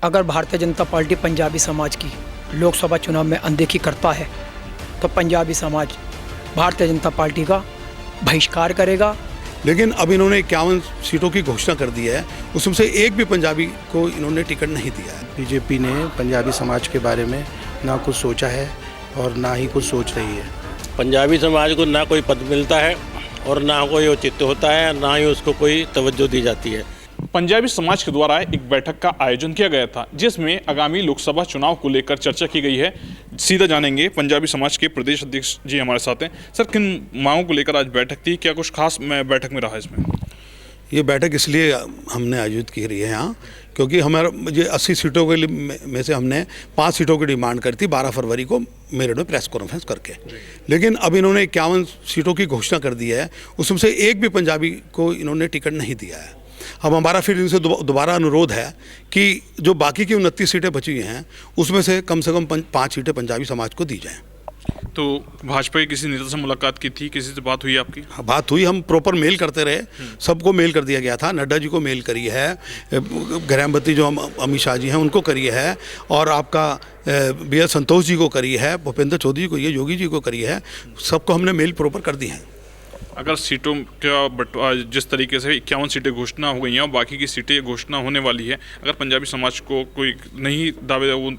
अगर भारतीय जनता पार्टी पंजाबी समाज की लोकसभा चुनाव में अनदेखी करता है तो पंजाबी समाज भारतीय जनता पार्टी का बहिष्कार करेगा। लेकिन अब इन्होंने 51 सीटों की घोषणा कर दी है, उसमें से एक भी पंजाबी को इन्होंने टिकट नहीं दिया है। बीजेपी ने पंजाबी समाज के बारे में ना कुछ सोचा है और ना ही कुछ सोच रही है। पंजाबी समाज को ना कोई पद मिलता है और ना कोई औचित्य होता है, ना ही उसको कोई तवज्जो दी जाती है। पंजाबी समाज के द्वारा एक बैठक का आयोजन किया गया था जिसमें आगामी लोकसभा चुनाव को लेकर चर्चा की गई है। सीधा जानेंगे, पंजाबी समाज के प्रदेश अध्यक्ष जी हमारे साथ हैं। सर, किन मांगों को लेकर आज बैठक थी, क्या कुछ खास बैठक में रहा इसमें? ये बैठक इसलिए हमने आयोजित की रही है यहाँ क्योंकि हमारा ये 80 सीटों के में से हमने 5 सीटों की डिमांड करी थी 12 फरवरी को मेरठ में प्रेस कॉन्फ्रेंस करके। लेकिन अब इन्होंने 51 सीटों की घोषणा कर दी है, उसमें से एक भी पंजाबी को इन्होंने टिकट नहीं दिया है। अब हमारा फिर इनसे दोबारा अनुरोध है कि जो बाकी की 29 सीटें बची हुई हैं उसमें से कम 5 सीटें पंजाबी समाज को दी जाएँ। तो भाजपा के किसी नेता से मुलाकात की थी, किसी से बात हुई आपकी? हाँ, बात हुई, हम प्रॉपर मेल करते रहे, सबको मेल कर दिया गया था। नड्डा जी को मेल करी है, गृहमंत्री जो अमित शाह जी हैं उनको करी है, और आपका बी एस संतोष जी को करी है, भूपेंद्र चौधरी को, ये योगी जी को करी है, सबको हमने मेल प्रॉपर कर दी हैं। अगर सीटों का जिस तरीके से 51 सीटें घोषणा हो गई हैं और बाकी की सीटें घोषणा होने वाली है, अगर पंजाबी समाज को कोई नहीं दावे, वो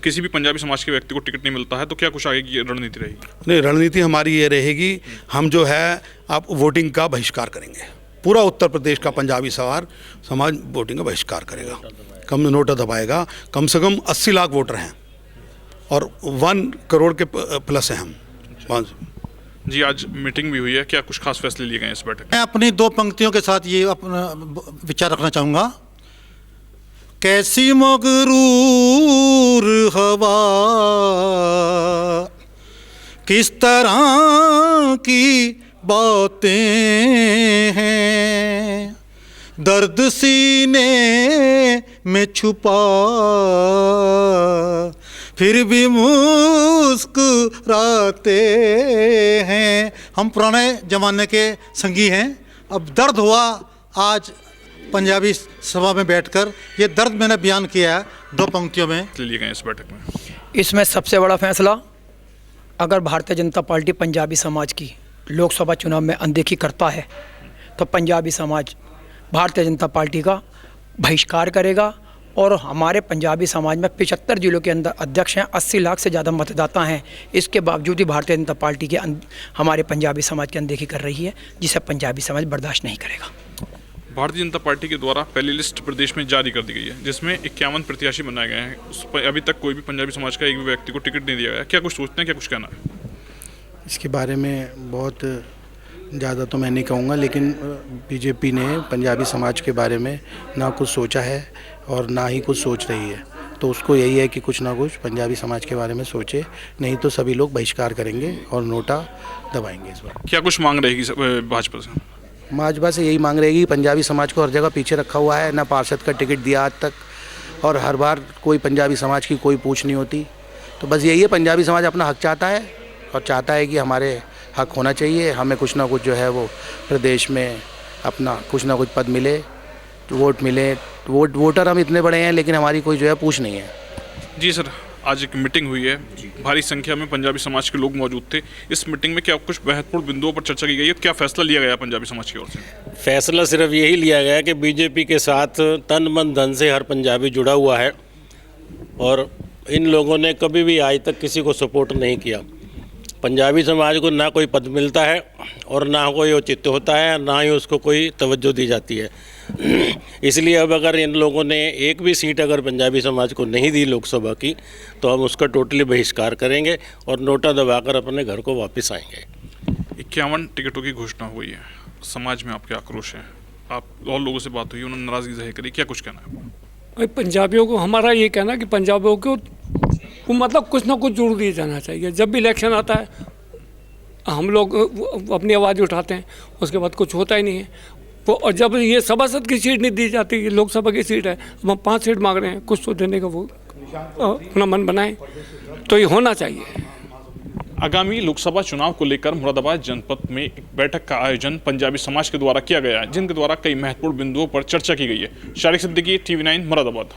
किसी भी पंजाबी समाज के व्यक्ति को टिकट नहीं मिलता है तो क्या कुछ आगे की रणनीति रहेगी? नहीं, रणनीति हमारी ये रहेगी, हम जो है आप वोटिंग का बहिष्कार करेंगे। पूरा उत्तर प्रदेश का पंजाबी समाज वोटिंग का बहिष्कार करेगा, कम नोटा दबाएगा। कम से कम 80 लाख वोटर हैं और 1 करोड़ के प्लस हैं हम। जी, आज मीटिंग भी हुई है, क्या कुछ खास फैसले लिए गए इस बैठक में? मैं अपनी 2 पंक्तियों के साथ ये अपना विचार रखना चाहूँगा। कैसी मगरूर हवा, किस तरह की बातें हैं, दर्द सीने में छुपा फिर भी मुस्कुराते हैं। हम पुराने ज़माने के संगी हैं। अब दर्द हुआ आज पंजाबी सभा में बैठकर, ये दर्द मैंने बयान किया है 2 पंक्तियों में। लिए गए इस बैठक में इसमें सबसे बड़ा फैसला, अगर भारतीय जनता पार्टी पंजाबी समाज की लोकसभा चुनाव में अनदेखी करता है तो पंजाबी समाज भारतीय जनता पार्टी का बहिष्कार करेगा। और हमारे पंजाबी समाज में 75 जिलों के अंदर अध्यक्ष हैं, 80 लाख से ज़्यादा मतदाता हैं। इसके बावजूद भी भारतीय जनता पार्टी के हमारे पंजाबी समाज की अनदेखी कर रही है, जिसे पंजाबी समाज बर्दाश्त नहीं करेगा। भारतीय जनता पार्टी के द्वारा पहली लिस्ट प्रदेश में जारी कर दी गई है जिसमें 51 प्रत्याशी बनाए गए हैं। उस पर अभी तक कोई भी पंजाबी समाज का एक भी व्यक्ति को टिकट नहीं दिया गया। क्या कुछ सोचते हैं, क्या कुछ कहना है इसके बारे में? बहुत ज़्यादा तो मैं नहीं कहूँगा, लेकिन बीजेपी ने पंजाबी समाज के बारे में ना कुछ सोचा है और ना ही कुछ सोच रही है। तो उसको यही है कि कुछ ना कुछ पंजाबी समाज के बारे में सोचे, नहीं तो सभी लोग बहिष्कार करेंगे और नोटा दबाएंगे इस बार। क्या कुछ मांग रहेगी भाजपा से? भाजपा से यही मांग रहेगी, पंजाबी समाज को हर जगह पीछे रखा हुआ है, ना पार्षद का टिकट दिया आज तक, और हर बार कोई पंजाबी समाज की कोई पूछ नहीं होती। तो बस यही है, पंजाबी समाज अपना हक चाहता है और चाहता है कि हमारे हक होना चाहिए, हमें कुछ ना कुछ जो है वो प्रदेश में अपना कुछ ना कुछ पद मिले, वोट मिले। वोटर हम इतने बड़े हैं लेकिन हमारी कोई जो है पूछ नहीं है। जी सर, आज एक मीटिंग हुई है, भारी संख्या में पंजाबी समाज के लोग मौजूद थे। इस मीटिंग में क्या कुछ महत्वपूर्ण बिंदुओं पर चर्चा की गई है? क्या फैसला लिया गया पंजाबी समाज की ओर से? फैसला सिर्फ यही लिया गया कि बीजेपी के साथ तन मन धन से हर पंजाबी जुड़ा हुआ है और इन लोगों ने कभी भी आज तक किसी को सपोर्ट नहीं किया। पंजाबी समाज को ना कोई पद मिलता है और ना कोई औचित्य होता है, ना ही उसको कोई तवज्जो दी जाती है। इसलिए अब अगर इन लोगों ने एक भी सीट अगर पंजाबी समाज को नहीं दी लोकसभा की तो हम उसका टोटली बहिष्कार करेंगे और नोटा दबाकर अपने घर को वापस आएंगे। 51 टिकटों की घोषणा हुई है, समाज में आपके आक्रोश है, आप और लोगों से बात हुई, उन्होंने नाराज़गी जाहिर करी, क्या कुछ कहना है? पंजाबियों को हमारा ये कहना कि पंजाबियों को मतलब कुछ ना कुछ जोड़ दिया जाना चाहिए। जब भी इलेक्शन आता है हम लोग अपनी आवाज़ उठाते हैं, उसके बाद कुछ होता ही नहीं है। तो और जब ये सभासद की सीट नहीं दी जाती, लोकसभा की सीट है, हम 5 सीट मांग रहे हैं, कुछ तो देने का वो अपना मन बनाएं, तो ये होना चाहिए। आगामी लोकसभा चुनाव को लेकर मुरादाबाद जनपद में एक बैठक का आयोजन पंजाबी समाज के द्वारा किया गया है, जिनके द्वारा कई महत्वपूर्ण बिंदुओं पर चर्चा की गई है। शारिक सिद्दीकी, TV9 मुरादाबाद।